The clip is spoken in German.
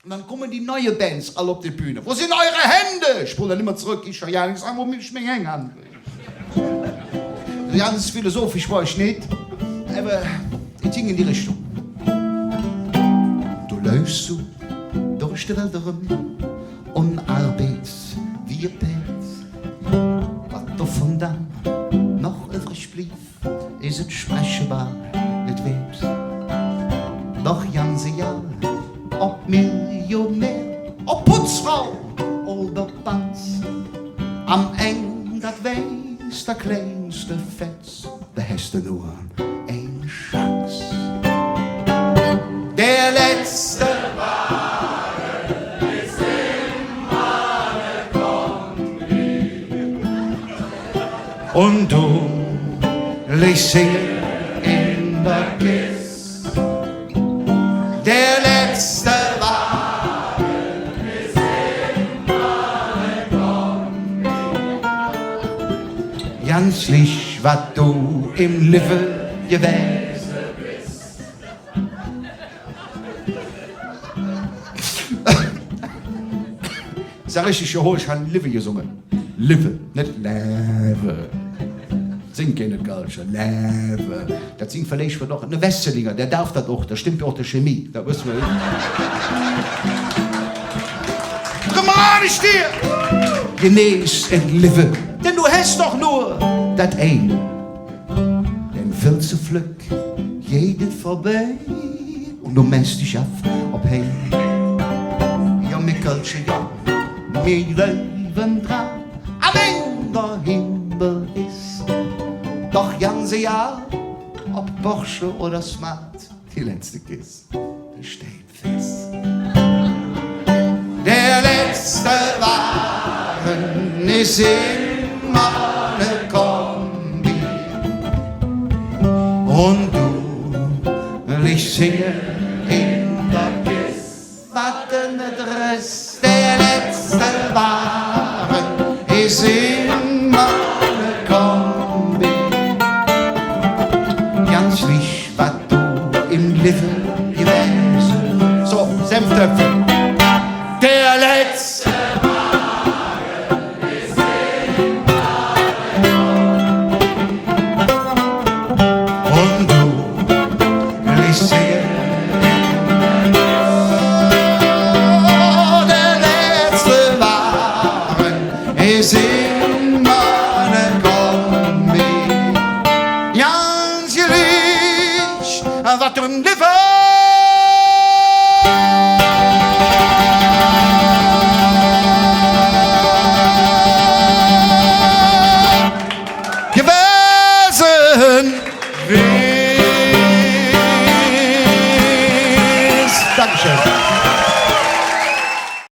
Und dann kommen die neuen Bands alle auf die Bühne. Wo sind eure Hände? Ich spule dann immer zurück. Ich sage, ja, ich sage, wo will ich mich hängen? Ganz philosophisch war ich nicht. Aber ich ging in die Richtung. Du läufst so durch die Welt herum und arbeitest wie ein Pet. Was davon dann noch übrig blieb, ist es sprechbar, nicht wehrt. Doch ganze Jahr, ob Millionär, ob Putzfrau oder Banz, am Ende das weiß der kleinste Fetz, da hast du nur eine Chance. Der letzte Wagen ist immer eine Kombi. Und du legst singen in der Kiste. Der letzte Wagen ist immer eine Kombi. Ganz licht, was du im Leben gewesen bist. Sag ich schon, ich habe Live gesungen. Live, nicht Leve. Sing keine Galsche, Leve. Das singt vielleicht noch eine Westelinger, der darf das auch, das stimmt auch die Chemie. Da wissen wir. Dramatisch dir! Genieß und live, denn du hast doch nur das eine. Denn viel zu flück, jeder vorbei und du meinst dich auf, ob hey. Ja, Mikkelchen, ja, mir leben dran, am Ende Himmel ist. Doch ganze Jahr, ob Porsche oder Smart, die letzte Kiss, die steht fest. Der letzte Wagen ist immer eine Kombi. Und du liegst singen in der Kiss. Warte nicht Rest, der letzte Wagen ist immer eine Kombi. Ganz wichtig, was du im Leben gewesen. So, Senftöpfe. Der letzte Wagen ist immer eine Kombi. Und du liegst hier. Der letzte Wagen ist immer eine Kombi. Ganz gleich, was du im Leben gewesen.